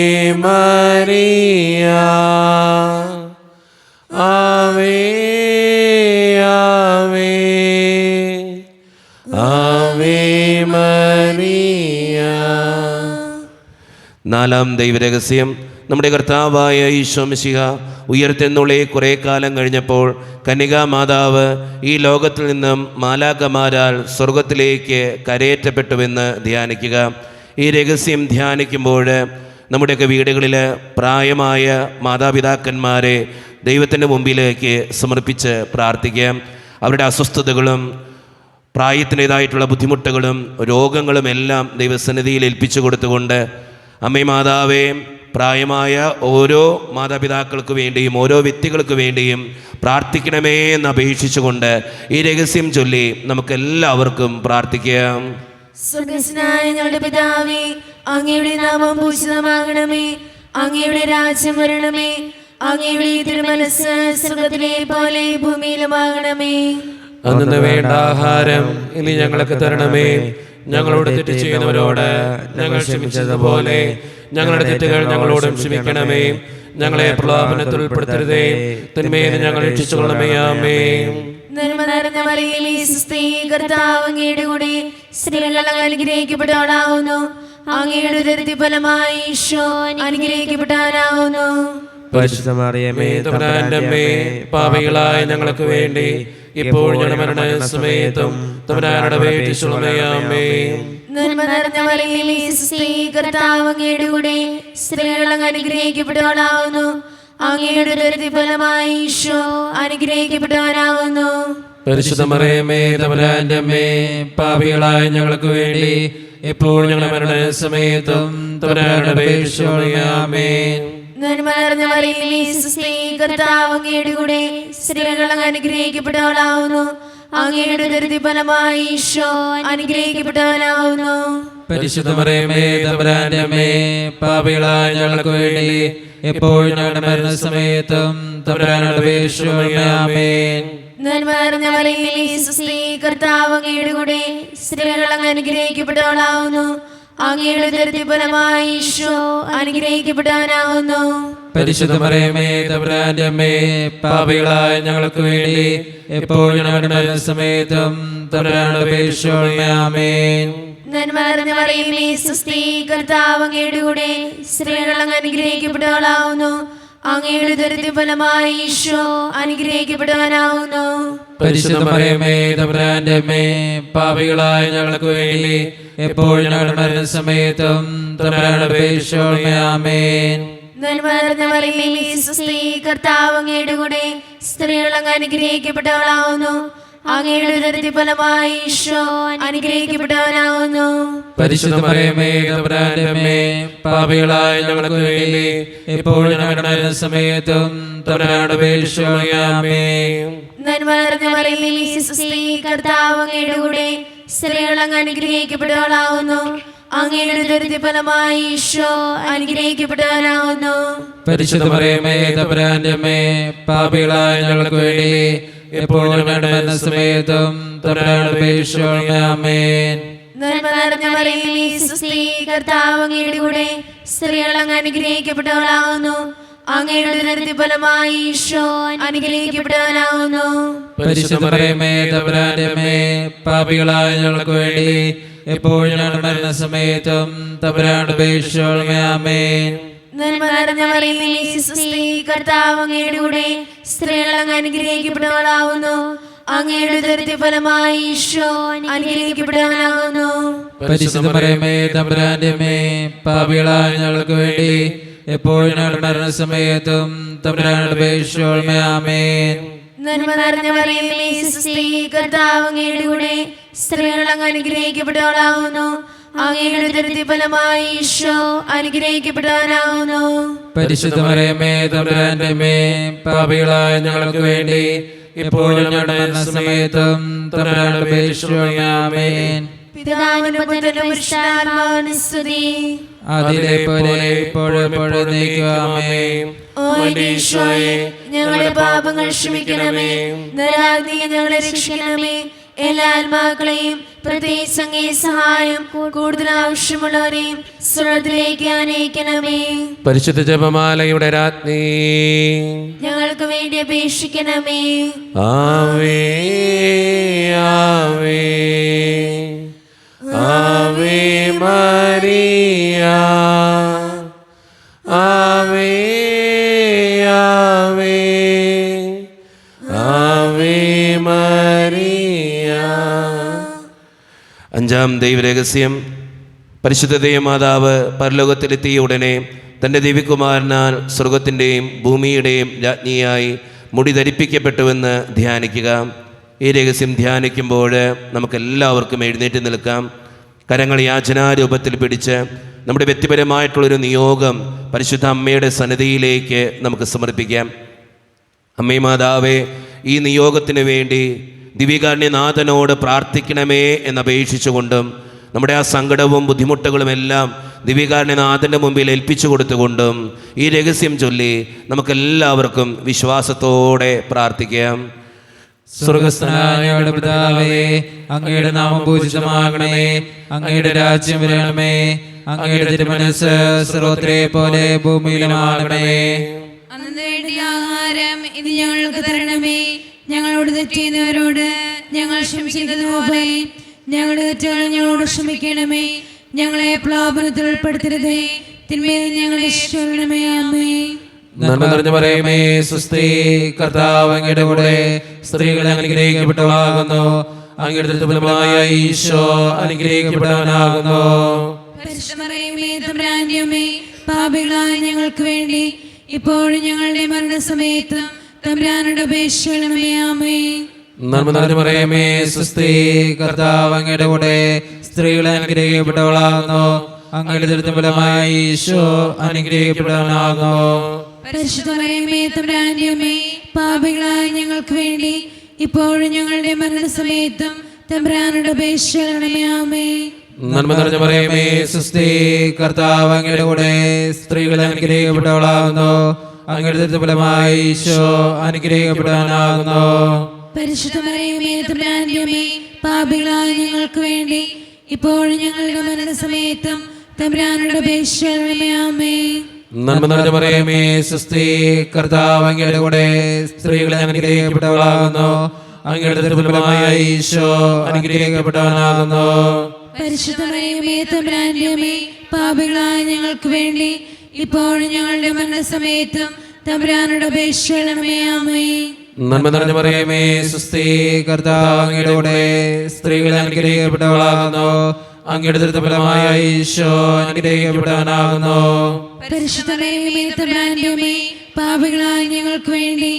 മരിയ, ആവേ ആവേ ആവേ മരിയ. നാലാം ദൈവരഹസ്യം, നമ്മുടെ കർത്താവായ ഈശോ മിശിഹ ഉയർത്തെന്നുള്ള കുറേ കാലം കഴിഞ്ഞപ്പോൾ കന്യകാമാതാവ് ഈ ലോകത്തിൽ നിന്നും മാലാഖമാരാൽ സ്വർഗത്തിലേക്ക് കരയേറ്റപ്പെട്ടുവെന്ന് ധ്യാനിക്കുക. ഈ രഹസ്യം ധ്യാനിക്കുമ്പോൾ നമ്മുടെയൊക്കെ വീടുകളിൽ പ്രായമായ മാതാപിതാക്കന്മാരെ ദൈവത്തിൻ്റെ മുമ്പിലേക്ക് സമർപ്പിച്ച് പ്രാർത്ഥിക്കാം. അവരുടെ അസ്വസ്ഥതകളും പ്രായത്തിൻ്റേതായിട്ടുള്ള ബുദ്ധിമുട്ടുകളും രോഗങ്ങളും എല്ലാം ദൈവസന്നിധിയിൽ ഏൽപ്പിച്ചു കൊടുത്തുകൊണ്ട്, അമ്മേ മാതാവേ, പ്രായമായ ഓരോ മാതാപിതാക്കൾക്ക് വേണ്ടിയും ഓരോ വ്യക്തികൾക്ക് വേണ്ടിയും പ്രാർത്ഥിക്കണമേ എന്ന് അപേക്ഷിച്ചുകൊണ്ട് ഈ രഹസ്യം ചൊല്ലി നമുക്കെല്ലാവർക്കും പ്രാർത്ഥിക്കാം. സ്വർഗ്ഗസ്ഥനായ ഞങ്ങളുടെ പിതാവേ, അങ്ങയുടെ നാമം പൂജിതമാകണമേ. അങ്ങയുടെ രാജ്യം വരണമേ. അങ്ങയുടെ തിരുമനസ്സ് സ്വർഗ്ഗത്തിലെ പോലെ ഭൂമിയിലുമാകണമേ. അന്ന് വേണ്ട ആഹാരം ഇനി ഞങ്ങൾക്ക് തരണമേ. ഞങ്ങളോട് തെറ്റ് ചെയ്യുന്നവരോട് ഞങ്ങൾ ക്ഷമിച്ചതുപോലെ ഞങ്ങളുടെ തെറ്റുകൾ ഞങ്ങളോടും ക്ഷമിക്കണമേ. ഞങ്ങളെ പ്രലോഭനത്തിൽ ഉൾപ്പെടുത്തരുതേ, തിന്മയിൽ ഞങ്ങൾ രക്ഷിച്ചുകൊള്ളണമേ. ആമേൻ. നന്മ നിറഞ്ഞ മറിയമേ, സ്വസ്തി, കർത്താവ് അങ്ങയുടെ കൂടെ സ്ത്രീകൾ അനുഗ്രഹിക്കപ്പെട്ടവളാവുന്നു. അങ്ങയുടെ ഉദരത്തിൻ ഫലമായി ഈശോ അനുഗ്രഹിക്കപ്പെട്ടവനാവുന്നു. പരിശുദ്ധ മറിയമേ, തമ്പുരാന്റെ അമ്മേ, പാപികളായ ഞങ്ങൾക്ക് വേണ്ടി ഇപ്പോൾ ഞങ്ങളുടെ മരണസമയത്തും തമ്പുരാനോട് അപേക്ഷിച്ചുകൊള്ളണമേ. ആമേൻ. നന്മ നിറഞ്ഞ മറിയമേ, സ്വസ്തി, കർത്താവ് അങ്ങയുടെ കൂടെ സ്ത്രീകൾ അനുഗ്രഹിക്കപ്പെട്ടവളാവുന്നു. അങ്ങയുടെ ഉദരത്തിൻ ഫലമായി ഈശോ അനുഗ്രഹിക്കപ്പെട്ടവനാവുന്നു. പരിശുദ്ധ മറിയമേ, തമ്പുരാന്റെ അമ്മേ, പാപികളായ ഞങ്ങൾക്ക് വേണ്ടി ഇപ്പോൾ ഞങ്ങളുടെ മരണസമയത്തും തമ്പുരാനോട് അപേക്ഷിച്ചുകൊള്ളണമേ. ആമേൻ. നന്മ നിറഞ്ഞ മറിയമേ, സ്വസ്തി, കർത്താവ് അങ്ങയുടെ കൂടെ സ്ത്രീകൾ അനുഗ്രഹിക്കപ്പെട്ടവളാവുന്നു. അങ്ങയുടെ ഉദരത്തിൻ ഫലമായി ഈശോ അനുഗ്രഹിക്കപ്പെട്ടവനാവുന്നു. പരിശുദ്ധ മറിയമേ, തമ്പുരാന്റെ അമ്മേ, പാപികളായ ഞങ്ങൾക്ക് വേണ്ടി ഇപ്പോൾ ഞങ്ങളുടെ മരണസമയത്തും തമ്പുരാനോട് അപേക്ഷിച്ചുകൊള്ളണമേ. ആമേൻ. നന്മ നിറഞ്ഞ മറിയമേ, സ്വസ്തി, കർത്താവ് അങ്ങയുടെ കൂടെ സ്ത്രീകൾ അനുഗ്രഹിക്കപ്പെട്ടവളാവുന്നു. അങ്ങയുടെ ഉദരത്തിൻ ഫലമായി ഈശോ അനുഗ്രഹിക്കപ്പെട്ടവനാവുന്നു. പരിശുദ്ധ മറിയമേ, തമ്പുരാന്റെ അമ്മേ, പാപികളായ ഞങ്ങൾക്ക് വേണ്ടി എപ്പോൾ ഞങ്ങളുടെ മരണസമയത്തും തമ്പുരാനോട് അപേക്ഷിച്ചുകൊള്ളണമേ. ആമേൻ. നന്മ നിറഞ്ഞ മറിയമേ, സ്വസ്തി, കർത്താവ് അങ്ങയുടെ കൂടെ സ്ത്രീകൾ അനുഗ്രഹിക്കപ്പെട്ടവളാവുന്നു. അങ്ങയുടെ ഉദരത്തിൻ ഫലമായി ഈശോ അനുഗ്രഹിക്കപ്പെട്ടവനാവുന്നു. പരിശുദ്ധ മറിയമേ, തമ്പുരാന്റെ അമ്മേ, പാപികളായ ഞങ്ങൾക്ക് വേണ്ടി എപ്പോൾ ഞങ്ങളുടെ മരണസമയത്തും തമ്പുരാനോട് അപേക്ഷിച്ചുകൊള്ളണമേ. ആമേൻ. നന്മ നിറഞ്ഞ മറിയമേ, സ്വസ്തി, കർത്താവ് അങ്ങയുടെ കൂടെ സ്ത്രീകൾ അനുഗ്രഹിക്കപ്പെട്ടവളാവുന്നു. അങ്ങയുടെ ഉദരത്തിൻ ഫലമായി ഈശോ അനുഗ്രഹിക്കപ്പെട്ടവനാവുന്നു. പരിശുദ്ധ മറിയമേ, തമ്പുരാന്റെ അമ്മേ, പാപികളായ ഞങ്ങൾക്ക് വേണ്ടി ഇപ്പോൾ ഞങ്ങളുടെ മരണസമയത്തും തമ്പുരാനോട് അപേക്ഷിച്ചുകൊള്ളണമേ. ആമേൻ. നന്മ നിറഞ്ഞ മറിയമേ, സ്വസ്തി, കർത്താവ് അങ്ങയുടെ കൂടെ സ്ത്രീകൾ അനുഗ്രഹിക്കപ്പെട്ടവളാവുന്നു. അങ്ങയുടെ ഉദരത്തിൻ ഫലമായി ഈശോ അനുഗ്രഹിക്കപ്പെട്ടവനാവുന്നു. പരിശുദ്ധ മറിയമേ, തമ്പുരാന്റെ അമ്മേ, പാപികളായ ഞങ്ങൾക്ക് വേണ്ടി എപ്പോൾ ഞങ്ങളുടെ മരണസമയത്തും തമ്പുരാനോട് അപേക്ഷിച്ചുകൊള്ളണമേ. ആമേൻ. നന്മ നിറഞ്ഞ മറിയമേ, സ്വസ്തി, കർത്താവ് അങ്ങയുടെ കൂടെ സ്ത്രീകൾ അനുഗ്രഹിക്കപ്പെട്ടവളാവുന്നു. അങ്ങയുടെ ഉദരത്തിൻ ഫലമായി ഈശോ അനുഗ്രഹിക്കപ്പെട്ടവനാവുന്നു. പരിശുദ്ധ മറിയമേ, തമ്പുരാന്റെ അമ്മേ, പാപികളായ ഞങ്ങൾക്ക് വേണ്ടി എപ്പോൾ ഞങ്ങളുടെ മരണസമയത്തും തമ്പുരാനോട് അപേക്ഷിച്ചുകൊള്ളണമേ. ആമേൻ. നന്മ നിറഞ്ഞ മറിയമേ, സ്വസ്തി, കർത്താവ് അങ്ങയുടെ കൂടെ സ്ത്രീകൾ അനുഗ്രഹിക്കപ്പെട്ടവളാവുന്നു. അങ്ങയുടെ ഉദരത്തിൻ ഫലമായി ഈശോ അനുഗ്രഹിക്കപ്പെട്ടവനാവുന്നു. പരിശുദ്ധ മറിയമേ, തമ്പുരാന്റെ അമ്മേ, പാപികളായ ഞങ്ങൾക്ക് വേണ്ടി എപ്പോൾ ഞങ്ങളുടെ മരണസമയത്തും തമ്പുരാനോട് അപേക്ഷിച്ചുകൊള്ളണമേ. ആമേൻ. നന്മ നിറഞ്ഞ മറിയമേ, സ്വസ്തി, കർത്താവ് അങ്ങയുടെ കൂടെ സ്ത്രീകൾ അനുഗ്രഹിക്കപ്പെട്ടവളാവുന്നു. അങ്ങയുടെ ഉദരത്തിൻ ഫലമായി ഈശോ അനുഗ്രഹിക്കപ്പെട്ടവനാവുന്നു. പരിശുദ്ധ മറിയമേ, തമ്പുരാന്റെ അമ്മേ, പാപികളായ ഞങ്ങൾക്ക് വേണ്ടി ഇപ്പോൾ ഞങ്ങളുടെ മരണസമയത്തും തമ്പുരാനോട് അപേക്ഷിച്ചുകൊള്ളണമേ. ആമേൻ. പിതാവിനും പുത്രനും പരിശുദ്ധാത്മാവിനും സ്തുതി. അതിലെ പോലെ ഇപ്പോഴും നീക്കുവാമേ. ഓ എന്റെ ഈശോയെ, ഞങ്ങളുടെ പാപങ്ങൾ ക്ഷമിക്കണമേ. നരകാഗ്നിയിൽ ഞങ്ങളെ രക്ഷിക്കണമേ. എല്ലാ ആത്മാക്കളെയും പ്രത്യേകിച്ച് അങ്ങേ സഹായം കൂടുതൽ ആവശ്യമുള്ളവരെയും സ്വർഗ്ഗത്തിലേക്ക് ആനയിക്കണമേ. പരിശുദ്ധ ജപമാലയുടെ രാജ്ഞി, ഞങ്ങൾക്ക് വേണ്ടി അപേക്ഷിക്കണമേ. ആവേ ആവേ ആവേ മരിയ, ആവേ ആവേ ആവേ മരിയ. അഞ്ചാം ദൈവരഹസ്യം. പരിശുദ്ധ ദൈവമാതാവ് പരലോകത്തിലെത്തിയ ഉടനെ തൻ്റെ ദിവ്യകുമാരനാൽ സ്വർഗത്തിൻ്റെയും ഭൂമിയുടെയും രാജ്ഞിയായി മുടി ധരിപ്പിക്കപ്പെട്ടുവെന്ന് ധ്യാനിക്കുക. ഈ രഹസ്യം ധ്യാനിക്കുമ്പോൾ നമുക്കെല്ലാവർക്കും എഴുന്നേറ്റ് നിൽക്കാം. കരങ്ങൾ യാചനാരൂപത്തിൽ പിടിച്ച് നമ്മുടെ വ്യക്തിപരമായിട്ടുള്ളൊരു നിയോഗം പരിശുദ്ധ അമ്മയുടെ സന്നിധിയിലേക്ക് നമുക്ക് സമർപ്പിക്കാം. അമ്മേ മാതാവേ, ഈ നിയോഗത്തിന് വേണ്ടി ദിവ്യകാരുണ്യനാഥനോട് പ്രാർത്ഥിക്കണമേ എന്നപേക്ഷിച്ചുകൊണ്ടും നമ്മുടെ ആ സങ്കടവും ബുദ്ധിമുട്ടുകളും എല്ലാം ദിവ്യകാരുണ്യനാഥൻ്റെ മുമ്പിൽ ഏൽപ്പിച്ചു കൊടുത്തുകൊണ്ടും ഈ രഹസ്യം ചൊല്ലി നമുക്കെല്ലാവർക്കും വിശ്വാസത്തോടെ പ്രാർത്ഥിക്കാം. സ്വർഗസ്ഥനായ ഞങ്ങളുടെ പിതാവേ, അങ്ങയുടെ നാമം പൂജിതമാകണമേ. അങ്ങയുടെ രാജ്യം വരണമേ. അങ്ങയുടെ തിരുമനസ്സ് സ്വർഗ്ഗത്തിലെ പോലെ ഭൂമിയിലുമാകണമേ. അന്നു വേണ്ടി ആഹാരം ഇന്ന് ഞങ്ങൾക്ക് തരണമേ. ഞങ്ങളോട് തെറ്റിയുന്നവരോട് ഞങ്ങൾ ക്ഷമിക്കുന്നത് പോലെ ഞങ്ങളുടെ തെറ്റുകൾ ഞങ്ങളോട് ക്ഷമിക്കണമേ. ഞങ്ങളെ പ്രലോഭനത്തിൽ ഉൾപ്പെടുത്തരുതേ, തിന്മയിൽ ഞങ്ങളെ രക്ഷിക്കണമേ. ആമേൻ. നന്മ നിറഞ്ഞ മറിയമേ, സ്വസ്തി, കർത്താവ് അങ്ങയുടെ കൂടെ സ്ത്രീകൾ അനുഗ്രഹിക്കപ്പെട്ടവളാകുന്നു. അങ്ങയുടെ ഫലമായ ഈശോ അനുഗ്രഹിക്കപ്പെട്ടവനാകുന്നു. പരിശുദ്ധ മറിയമേ, തമ്പുരാന്റെ അമ്മേ, പാപികളായ ഞങ്ങൾക്ക് വേണ്ടി ഇപ്പോഴും ഞങ്ങളുടെ മരണസമയത്ത് തമ്പുരാനോട് അപേക്ഷിക്കണമേ. ആമേൻ. നന്മ നിറഞ്ഞ മറിയമേ, സ്വസ്തി, കർത്താവ് അങ്ങയുടെ കൂടെ സ്ത്രീകൾ അനുഗ്രഹിക്കപ്പെട്ടവളാകുന്നു. അങ്ങയുടെ ഫലമായ ഈശോ അനുഗ്രഹിക്കപ്പെട്ടവനാകുന്നു. പരിശുദ്ധ മറിയമേ, തമ്പുരാന്റെ അമ്മേ, പാപികളായ ഞങ്ങൾക്ക് വേണ്ടി ഇപ്പോഴും ഞങ്ങളുടെ മരണസമയത്തും തമ്പുരാനോട് അപേക്ഷിക്കണമേ. ആമേൻ. നന്മ നിറഞ്ഞ മറിയമേ, സ്വസ്തി, കർത്താവ് അങ്ങയുടെ കൂടെ സ്ത്രീകൾ അനുഗ്രഹിക്കപ്പെട്ടവളാകുന്നു. അങ്ങയുടെ ഫലമായ ഈശോ അനുഗ്രഹിക്കപ്പെട്ടവനാകുന്നു. പരിശുദ്ധ മറിയമേ, തമ്പുരാന്റെ അമ്മേ, പാപികളായ ഞങ്ങൾക്ക് വേണ്ടി ഇപ്പോഴും ഞങ്ങളുടെ മരണസമയത്തും തമ്പുരാനോട് അപേക്ഷിക്കണമേ. ആമേൻ. നന്മ നിറഞ്ഞ മറിയമേ, സ്വസ്തി, കർത്താവ് അങ്ങയുടെ കൂടെ സ്ത്രീകൾ അനുഗ്രഹിക്കപ്പെട്ടവളാകുന്നു. അങ്ങയുടെ ഫലമായ ഈശോ അനുഗ്രഹിക്കപ്പെട്ടവനാകുന്നു. പരിശുദ്ധ മറിയമേ, തമ്പുരാന്റെ അമ്മേ, പാപികളായ ഞങ്ങൾക്ക് വേണ്ടി ഇപ്പോഴും ഞങ്ങളുടെ മരണസമയത്തും തമ്പുരാനോട് അപേക്ഷിക്കണമേ. ആമേൻ. നന്മ നിറഞ്ഞ മറിയമേ, സ്വസ്തി, കർത്താവ് അങ്ങയുടെ കൂടെ സ്ത്രീകൾ അനുഗ്രഹിക്കപ്പെട്ടവളാകുന്നു. അങ്ങയുടെ ഫലമായ ഈശോ അനുഗ്രഹിക്കപ്പെട്ടവനാകുന്നു. പരിശുദ്ധ മറിയമേ, തമ്പുരാന്റെ അമ്മേ, പാപികളായ ഞങ്ങൾക്ക് വേണ്ടി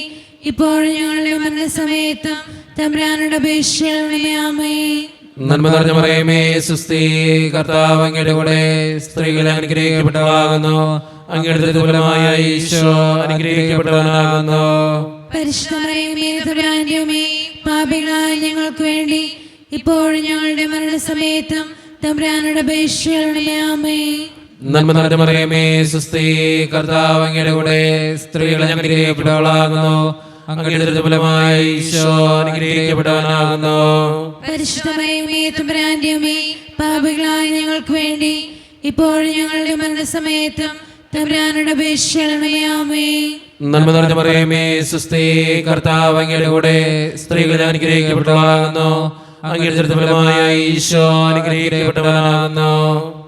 ഇപ്പോഴും ഞങ്ങളുടെ മരണസമയത്തും തമ്പുരാനോട് അപേക്ഷിക്കണമേ. ആമേൻ. നന്മ നിറഞ്ഞ മറിയമേ, സ്വസ്തി, കർത്താവ് അങ്ങയുടെ കൂടെ സ്ത്രീകൾ അനുഗ്രഹിക്കപ്പെട്ടവളാകുന്നു. അങ്ങയുടെ ഫലമായ ഈശോ അനുഗ്രഹിക്കപ്പെട്ടവനാകുന്നു. പരിശുദ്ധ മറിയമേ, തമ്പുരാന്റെ അമ്മേ, പാപികളായ ഞങ്ങൾക്ക് വേണ്ടി ഇപ്പോഴും ഞങ്ങളുടെ മരണസമയത്തും തമ്പുരാനോട് അപേക്ഷിക്കണമേ. ആമേൻ. നന്മ നിറഞ്ഞ മറിയമേ, സ്വസ്തി, കർത്താവ് അങ്ങയുടെ കൂടെ സ്ത്രീകൾ അനുഗ്രഹിക്കപ്പെട്ടവളാകുന്നു. അങ്ങയുടെ ഫലമായ ഈശോ അനുഗ്രഹിക്കപ്പെട്ടവനാകുന്നു. പരിശുദ്ധ മറിയമേ, തമ്പുരാന്റെ അമ്മേ, പാപികളായ ഞങ്ങൾക്ക് വേണ്ടി ഇപ്പോഴും ഞങ്ങളുടെ മരണസമയത്തും തമ്പുരാനോട് അപേക്ഷിക്കണമേ. ആമേൻ. നന്മ നിറഞ്ഞ മറിയമേ, സ്വസ്തി, കർത്താവ് അങ്ങയുടെ കൂടെ സ്ത്രീകൾ അനുഗ്രഹിക്കപ്പെട്ടവളാകുന്നു. അങ്ങയുടെ ഫലമായ ഈശോ അനുഗ്രഹിക്കപ്പെട്ടവനാകുന്നു.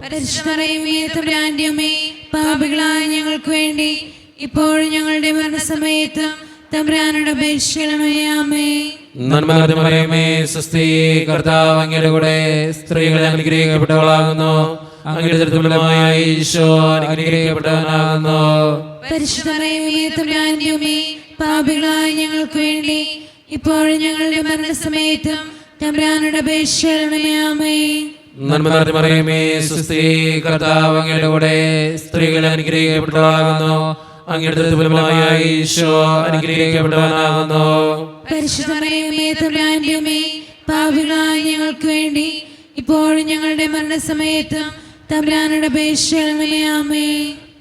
പരിശുദ്ധ മറിയമേ, തമ്പുരാന്റെ അമ്മേ, പാപികളായ ഞങ്ങൾക്ക് വേണ്ടി ഇപ്പോഴും ഞങ്ങളുടെ മരണസമയത്തും തമ്പുരാനോട് അപേക്ഷിക്കണമേ. ആമേൻ. നന്മ നിറഞ്ഞ മറിയമേ, സ്വസ്തി, കർത്താവ് അങ്ങയുടെ കൂടെ സ്ത്രീകൾ അനുഗ്രഹിക്കപ്പെട്ടവളാകുന്നു. അങ്ങയുടെ ഫലമായ ഈശോ അനുഗ്രഹിക്കപ്പെട്ടവനാകുന്നു. പരിശുദ്ധ മറിയമേ, തമ്പുരാന്റെ അമ്മേ, പാപികളായ ഞങ്ങൾക്ക് വേണ്ടി ഇപ്പോഴും ഞങ്ങളുടെ മരണസമയത്തും തമ്പുരാനോട് അപേക്ഷിക്കണമേ. ആമേൻ. നന്മ നിറഞ്ഞ മറിയമേ, സ്വസ്തി, കർത്താവ് അങ്ങയുടെ കൂടെ സ്ത്രീകൾ അനുഗ്രഹിക്കപ്പെട്ടവളാകുന്നു. അങ്ങയുടെ ഫലമായ ഈശോ അനുഗ്രഹിക്കപ്പെട്ടവനാകുന്നു. പരിശുദ്ധ മറിയമേ, തമ്പുരാന്റെ അമ്മേ, പാപികളായ ഞങ്ങൾക്ക് വേണ്ടി ഇപ്പോഴും ഞങ്ങളുടെ മരണസമയത്തും തമ്പുരാനുടെ അപേക്ഷയാമേ.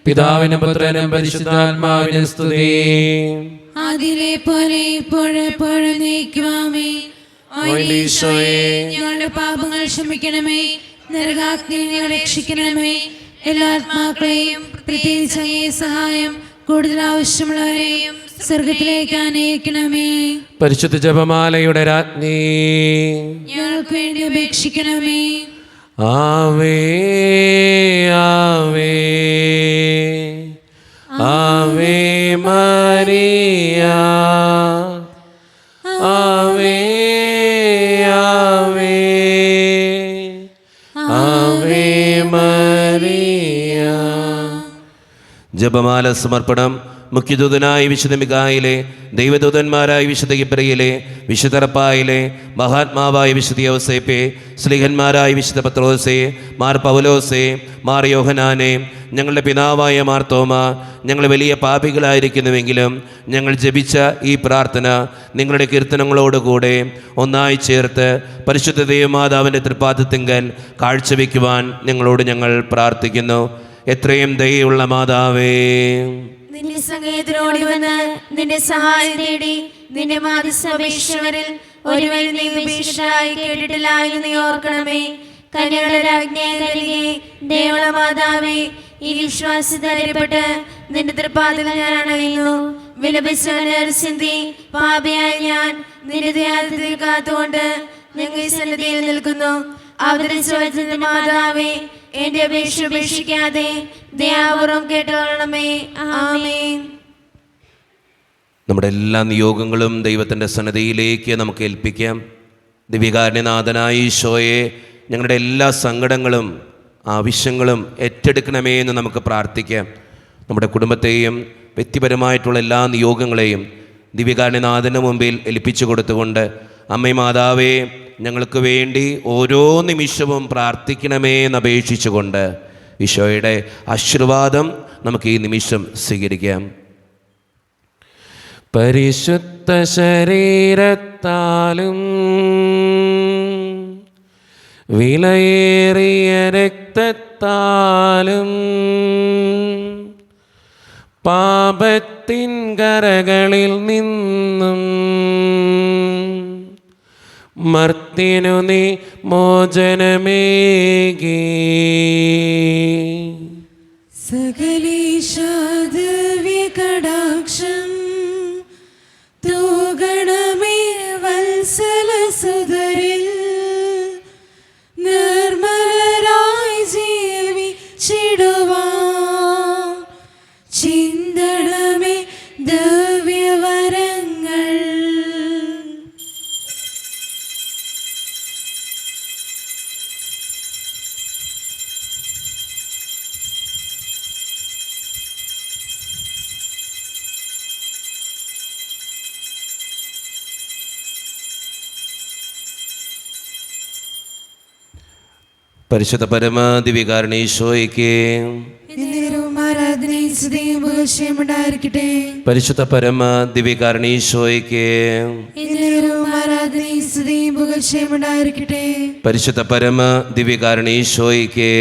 പിതാവിനും പുത്രനും പരിശുദ്ധാത്മാവിനും സ്തുതി. ആദിയിലെ പോലെ ഇപ്പോഴെപ്പോഴും നീക്കുവാമേ. ഞങ്ങളുടെ പാപങ്ങൾ ക്ഷമിക്കണമേ. നരകാഗ്നിയിൽ ഞങ്ങളെ രക്ഷിക്കണമേ. എല്ലാ ആത്മാക്കളെയും പ്രത്യേകിച്ച് അങ്ങേ സഹായം കൂടുതൽ ആവശ്യമുള്ളവരെയും സ്വർഗത്തിലേക്ക് ആനയിക്കണമേ. പരിശുദ്ധ ജപമാലയുടെ രാജ്ഞി, ഞങ്ങൾക്ക് വേണ്ടി അപേക്ഷിക്കണമേ. ആവേ ആവേ ആവേ മരിയ, ആവേ ആവേ ആവേ മരിയ. ജപമാല സമർപ്പണം. മുഖ്യദൂതനായ വിശുദ്ധ മിഖായേലേ, ദൈവദൂതന്മാരായ വിശുദ്ധ ഗിബ്രിയേലേ, വിശുദ്ധ റഫായേലേ, മഹാത്മാവായ വിശുദ്ധ യൗസേപ്പേ, സ്ലീഹന്മാരായ വിശുദ്ധ പത്രോസേ, മാർ പൗലോസേ, മാർ യോഹനാനേ, ഞങ്ങളുടെ പിതാവായ മാർ തോമ, ഞങ്ങൾ വലിയ പാപികളായിരിക്കുന്നുവെങ്കിലും ഞങ്ങൾ ജപിച്ച ഈ പ്രാർത്ഥന നിങ്ങളുടെ കീർത്തനങ്ങളോടുകൂടെ ഒന്നായി ചേർത്ത് പരിശുദ്ധ ദൈവമാതാവിൻ്റെ തൃപ്പാദത്തിങ്കൽ കാഴ്ചവെക്കുവാൻ ഞങ്ങൾ പ്രാർത്ഥിക്കുന്നു. എത്രയും ദയയുള്ള മാതാവേ, നിന്റെ സംഗീതത്തിനോടി വന്ന് നിന്റെ സഹായം തേടി നിന്റെ മാധ്യസ്ഥപേക്ഷകരിൽ ഒരുവൻ നീ ഉപേക്ഷയായി കേട്ടിട്ടില്ല എന്ന് നീ ഓർക്കണമേ. കന്യകളുടെ രാജ്ഞിയെ നൽകി ദൈവമുള്ള മാതാവേ, ഈ വിശ്വാസത്തിൽപ്പെട്ട് നിന്റെ തൃപ്പാദങ്ങൾ ഞാൻ അണയുന്നു. വിലപിച്ചി പാപിയായ ഞാൻ നിന്റെ ദയാദിത്യത്തിൽ കാത്തുകൊണ്ട് ഞങ്ങൾ ഈ സന്നിധിയിൽ നിൽക്കുന്നു. അവതരിച്ച മാതാവേ, എന്റെ അപേക്ഷ ഉപേക്ഷിക്കാതെ ദയാപൂർവം കേട്ടുകൊള്ളണമേ. ആമേൻ. നമ്മുടെ എല്ലാ നിയോഗങ്ങളും ദൈവത്തിൻ്റെ സന്നിധിയിലേക്ക് നമുക്ക് ഏൽപ്പിക്കാം. ദിവ്യകാരുണ്യനാഥനായ ഈശോയെ, ഞങ്ങളുടെ എല്ലാ സങ്കടങ്ങളും ആവശ്യങ്ങളും ഏറ്റെടുക്കണമേ എന്ന് നമുക്ക് പ്രാർത്ഥിക്കാം. നമ്മുടെ കുടുംബത്തെയും വ്യക്തിപരമായിട്ടുള്ള എല്ലാ നിയോഗങ്ങളെയും ദിവ്യകാരുണ്യനാഥന് മുമ്പിൽ ഏൽപ്പിച്ചു കൊടുത്തുകൊണ്ട് അമ്മേ മാതാവേ, ഞങ്ങൾക്ക് വേണ്ടി ഓരോ നിമിഷവും പ്രാർത്ഥിക്കണമേ എന്നപേക്ഷിച്ചുകൊണ്ട് ഈശോയുടെ ആശീർവാദം നമുക്ക് ഈ നിമിഷം സ്വീകരിക്കാം. പരിശുദ്ധ ശരീരത്താലും വിലയേറിയ രക്തത്താലും പാപത്തിൻ കരകളിൽ നിന്നും മർത്തിനു നീ മോചനമേകി. സകലേശാദിവ്യകടാക്ഷം തൂഗണമേ വത്സലസുതരിൽ നിർമ്മലരായി ജീവിച്ചിടുവാൻ ചിന്തണമേ ദിവ്യവരങ്ങൾ. പരിശുദ്ധ പരമാദിവ്യകാരുണ്യേശ്വരയ്ക്ക് പരിശുദ്ധ പരമാദിവ്യകാരുണ്യേശ്വരയ്ക്ക് പരിശുദ്ധ പരമാദിവ്യകാരുണ്യേശ്വരയ്ക്ക്